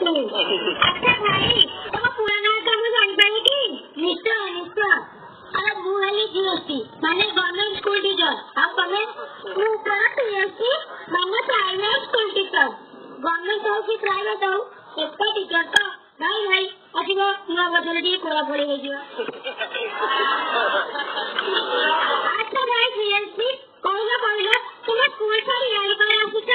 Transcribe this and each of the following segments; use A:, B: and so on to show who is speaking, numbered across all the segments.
A: तू। अच्छा भाई तुम पुराना काम जानपारी कि निश्चय निश्चय अरे मुहली जीएसटी माने गवर्नमेंट स्कूल टीचर आप तमे मु पर पीएसटी माने प्राइवेट स्कूल टीचर गवर्नमेंट हो कि प्राइवेट हो एक टीचर तो भाई भाई आसीबो नुआ बदल दी कोड़ा पड़ी हे जियो। अच्छा भाई पीएसटी कहला तुम स्कूल छाड़ी यार करा आसीछ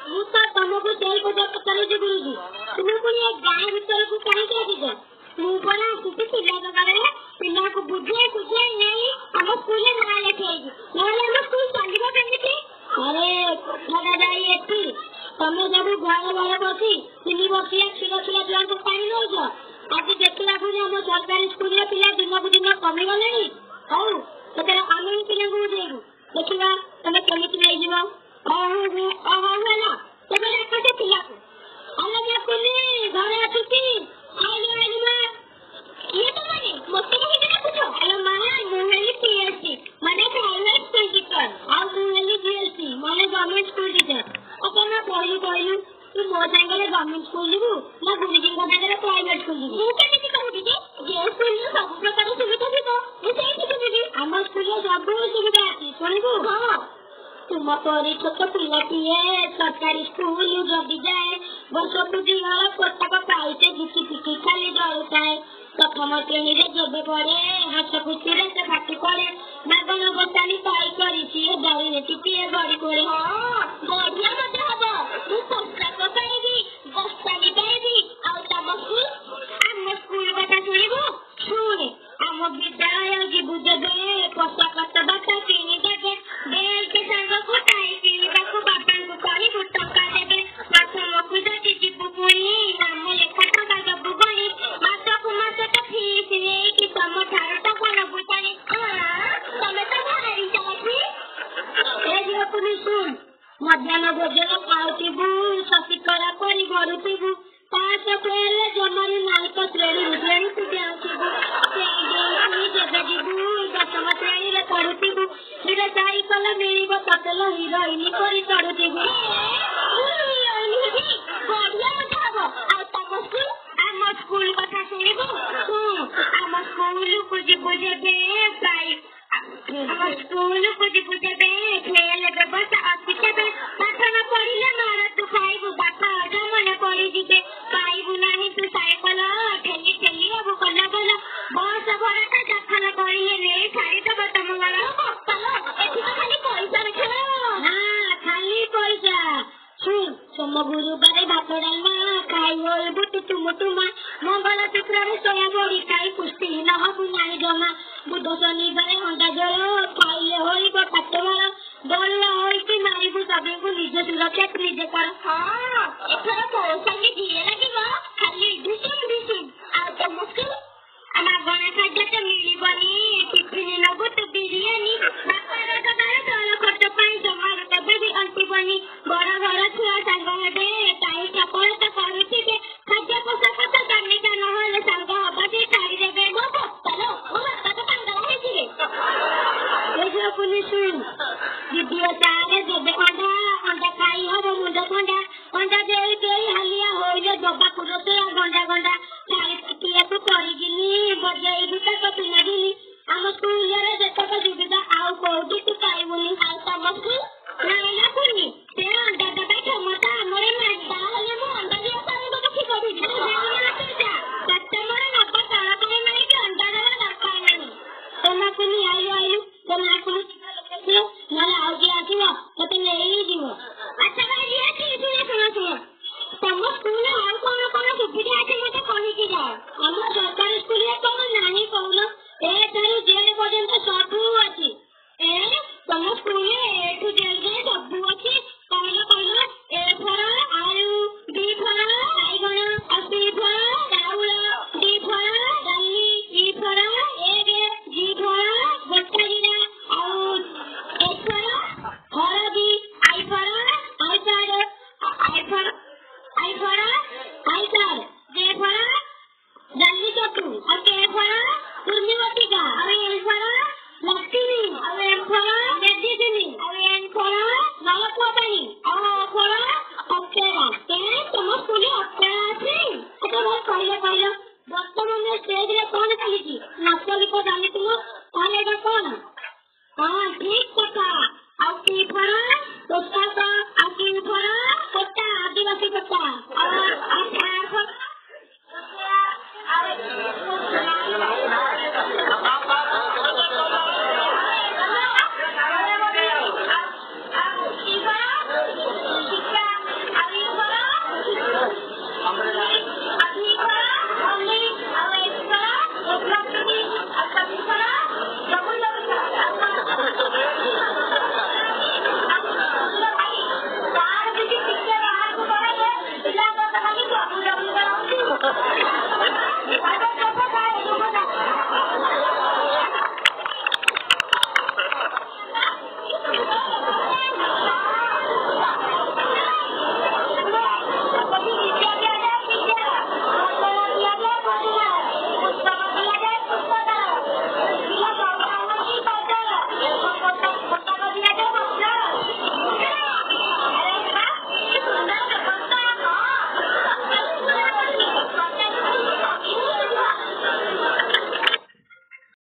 A: मु तो तुमको तेल बजा पकड़े जे गुरुजी तुम पुनी एक गाय भीतर को काहे के आसीछ मु बड़ा सुते पिला जगारे पिला को बुझे कुछे नहीं हम स्कूल में लगा लेते हैं नहले हम स्कूल चलिबो केमिति अरे दादा जाई एती तमे जब घर घर बसी 3 वर्षिया छिला जवान को पानी न हो आज देखला को हम सरकारी स्कूल रे पिला दिन को दिन कमी गलेनी हौ तते आनंद पिला को देबो देखिबा तमे केमिति नै जीवो ओहो होला तमे एकटे पिला को अलग कुली घर आछुती आइलो मा ये तो माने मते को कितना पूछो हेलो मां मुहली पीएससी माने प्राइवेट स्कूल टीचर आ मुहली जीएसटी माने गवर्नमेंट स्कूल टीचर अपन कहलु तू मो संगे गवर्नमेंट स्कूल जीवु ना गुरुजी को संगे प्राइवेट स्कूल जीवु मु केमिति कहबी जे स्कूल में सब प्रकार सुविधा थिबो मु सेही कहबी हम स्कूल में सब सुविधा अछि सुनिबो हां तुम परी छोट पिलाटिए सरकारी स्कूल जब जाए वर्ष बुद्धि वाला पुस्तक पाइते जिति पिटी खाली जाए प्रथम श्रेणी रे जब पड़े हाथ कुची रे से पाटी पड़े मागन बसानी पाई करी सी गाड़ी रे टिपिए गाड़ी करे हां बढ़िया मजा हबो तू पुस्तक पाइबी बसानी पाइबी आ तब स्कूल कथा सुनिबो सुने हम विद्यालय जी बुझे दे पुस्तक बाता किनी देबे बेल के संग को टाई किनी बाको बापन को करी को टका देबे पाछो मकुजा ची पुपुनी नाम लेखा टका दबु गनी माता को माता तो फीस रे कि तम थार तो कोन बुतानी तमे तो भारी चलती ए जे पुनी सुन मध्याह्न भोजन खाउतिबु सतिकरा करी गरुतिबु पास फेले जमरी नायक श्रेणी रुद्राणी तुझे आउतिबु जगजीबु दशम श्रेणी रे पढ़ुतिबु हिरे साइकल मिलिबो पतल हिरोइनी करी चढ़ुतिबु बढ़िया मजा हबो आ तम स्कूल कथा सुनिबो हम स्कूल को जीबु जेबे प्राइ हम स्कूल को जीबु जेबे खेल व्यवस्था अछि के पाठ न पढ़िले मार तू खाइबु बाटा जमने पढ़ी जिते पाइबु नाही तू साइकल ठेली ठेली अब कला कला बस भरा का जखन करिए रे सारी तो बतम वाला चलो एठी तो खाली पैसा रखो हां खाली पैसा सुन सोम गुरुवार भात डालमा खाई होल बुट तुम मंगल शुक्र रे सोया बड़ी खाई पुष्टि न हबु नाही जमा बुध शनिवार अंडा जल खाइले होइबो पेटवाला डोल होई कि मारिबु सबे को निज सुरक्षा निजे कर हां एथरा पैसा की